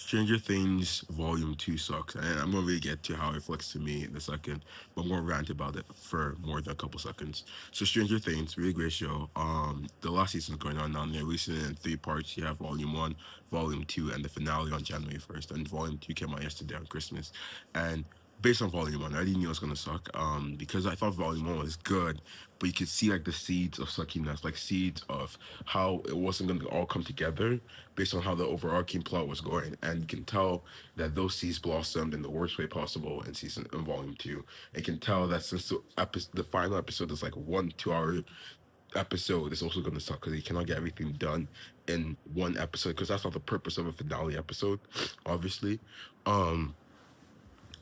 Stranger Things Volume 2 sucks. And I'm going to really get to how it reflects to me in a second, but I'm going to rant about it for more than a couple seconds. So, Stranger Things, really great show. The last season's going on now. They're releasing it in three parts. You have Volume 1, Volume 2, and the finale on January 1st. And Volume 2 came out yesterday on Christmas. And based on Volume 1, I already knew it was going to suck because I thought Volume 1 was good, but you could see like the seeds of suckiness, like seeds of how it wasn't going to all come together based on how the overarching plot was going, and you can tell that those seeds blossomed in the worst way possible in volume two. And you can tell that since the final episode is like 1 2 hour episode, it's also going to suck because you cannot get everything done in one episode because that's not the purpose of a finale episode, obviously. Um,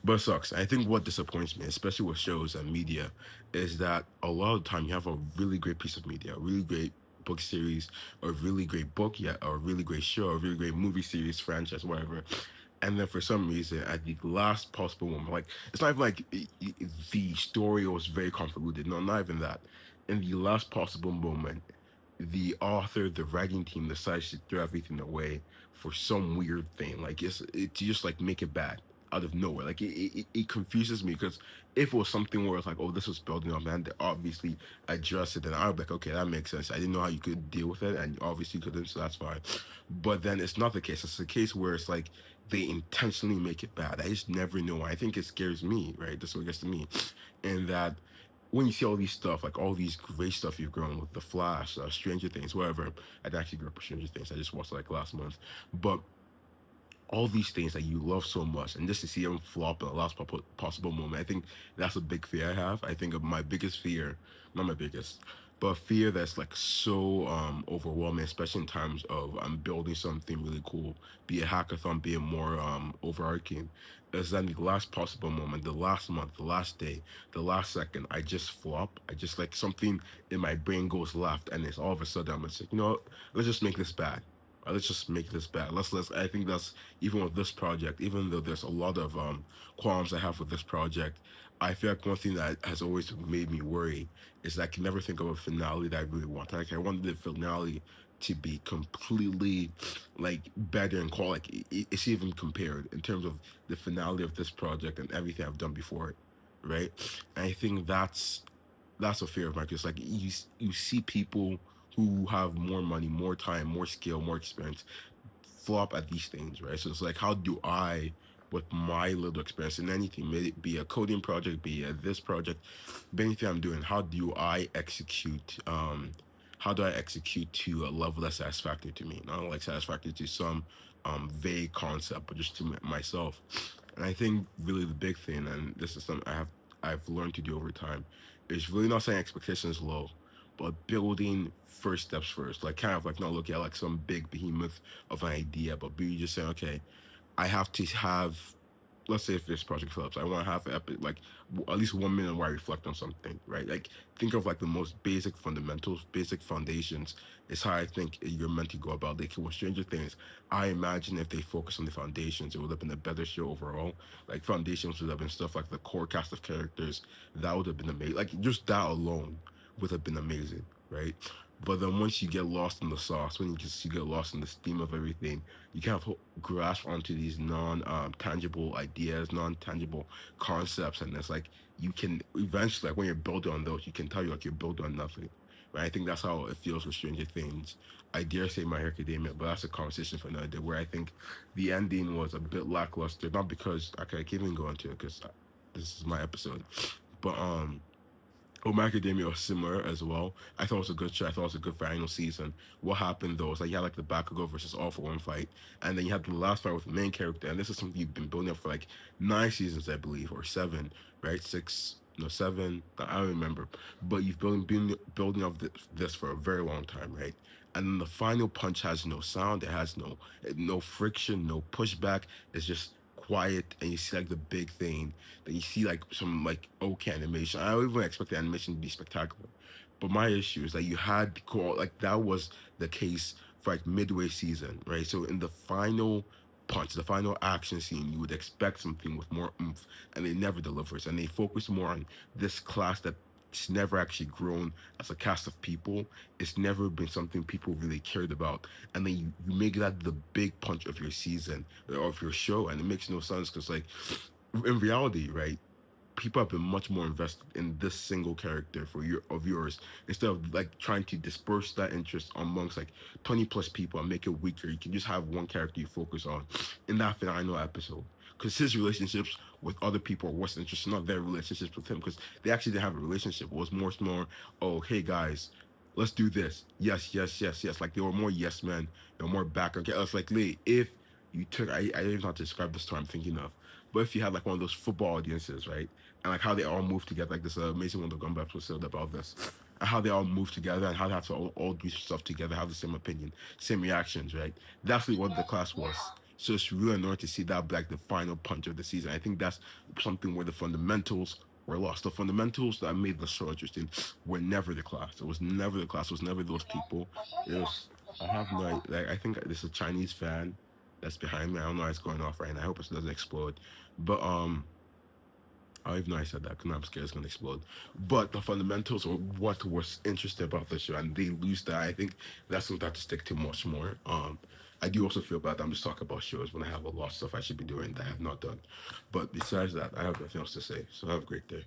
but it sucks. I think what disappoints me, especially with shows and media, is that a lot of the time you have a really great piece of media, a really great book series, a really great book, yeah, or a really great show, a really great movie series, franchise, whatever. And then for some reason, at the last possible moment, like it's not even like the story was very convoluted. No, not even that. In the last possible moment, the author, the writing team decides to throw everything away for some weird thing. Like it to just like make it bad out of nowhere. Like it confuses me because if it was something where it's like, oh, this was building up, man, they obviously address it, then I'd be like, okay, that makes sense. I didn't know how you could deal with it, and you obviously couldn't, so that's fine. But then it's not the case. It's a case where it's like they intentionally make it bad. I just never know. I think it scares me, right? That's what gets to me. And that when you see all these stuff, like all these great stuff you've grown with The Flash, Stranger Things, whatever. I actually grew up with Stranger Things. I just watched like last month. But all these things that you love so much, and just to see them flop in the last possible moment, I think that's a big fear I have. I think of my biggest fear, not my biggest, but a fear that's like so overwhelming, especially in times of I'm building something really cool, be a hackathon, be a more overarching, is that the last possible moment, the last month, the last day, the last second, I just flop. I just like something in my brain goes left, and it's all of a sudden I'm just like, you know what, let's just make this bad. Let's just make this bad. Let's. I think that's even with this project. Even though there's a lot of qualms I have with this project, I feel like one thing that has always made me worry is that I can never think of a finale that I really want. Like I wanted the finale to be completely like better and qual. Like it's even compared in terms of the finale of this project and everything I've done before it, right? And I think that's a fear of mine because like you see people who have more money, more time, more skill, more experience flop at these things, right? So it's like, how do I, with my little experience in anything, may it be a coding project, be it this project, be anything I'm doing, how do I execute? How do I execute to a level that's satisfactory to me, not like satisfactory to some vague concept, but just to myself. And I think really the big thing, and this is something I've learned to do over time, is really not setting expectations low, but building first steps first. Like kind of like not looking at like some big behemoth of an idea, but be just saying, okay, I have to have, let's say if this project Phillips, I want to have like at least 1 minute where I reflect on something, right? Like think of like the most basic fundamentals, basic foundations is how I think you're meant to go about. Like with Stranger Things, I imagine if they focus on the foundations, it would have been a better show overall. Like foundations would have been stuff like the core cast of characters, that would have been amazing. Like just that alone would have been amazing, right? But then once you get lost in the sauce, when you get lost in the steam of everything, you kind of grasp onto these non-tangible ideas, non-tangible concepts, and it's like you can eventually, like when you're building on those, you can tell you like you're building on nothing. Right? I think that's how it feels with Stranger Things. I dare say My Hero Academia, but that's a conversation for another day. Where I think the ending was a bit lackluster, not because okay, I can't even go into it because this is my episode, but My Academia was similar as well. I thought it was a good show. I thought it was a good final season. What happened though is like you had like the Bakugo versus All for One fight, and then you had the last fight with the main character. And this is something you've been building up for like 9 seasons, I believe, or seven, right? Six, no, seven. I don't remember. But you've been building up this for a very long time, right? And then the final punch has no sound. It has no friction, no pushback. It's just quiet, and you see like the big thing, then you see like some like okay animation. I don't even expect the animation to be spectacular. But my issue is that you had the core like that was the case for like midway season, right? So in the final punch, the final action scene, you would expect something with more oomph, and they never delivers. And they focus more on this class that it's never actually grown as a cast of people. It's never been something people really cared about. And then you make that the big punch of your season or of your show, and it makes no sense because, like, in reality, right? People have been much more invested in this single character for your of yours instead of like trying to disperse that interest amongst like 20 plus people and make it weaker. You can just have one character you focus on in that final episode, because his relationships with other people are what's interesting, not their relationships with him, because they actually didn't have a relationship. It was more, oh hey guys, let's do this, yes yes yes yes, like they were more yes men, they were more back. Okay, it's like, Lee, if you took, I don't even know how to describe the story I'm thinking of, but if you had like one of those football audiences, right, and like how they all move together, like this amazing one, the Gumbo episode about this, and how they all move together and how they have to all do stuff together, have the same opinion, same reactions, right? That's really what the class was. So it's really annoying to see that be like the final punch of the season. I think that's something where the fundamentals were lost. The fundamentals that made the show interesting were never the class. It was never the class. It was never those people. It was, I have no, like, I think there's a Chinese fan that's behind me. I don't know what's going off right now. I hope it doesn't explode. But I even know I said that because I'm scared it's gonna explode. But the fundamentals are what was interesting about the show, and they lose that. I think that's something I have to stick to much more. I do also feel bad that I'm just talking about shows when I have a lot of stuff I should be doing that I have not done. But besides that, I have nothing else to say. So have a great day.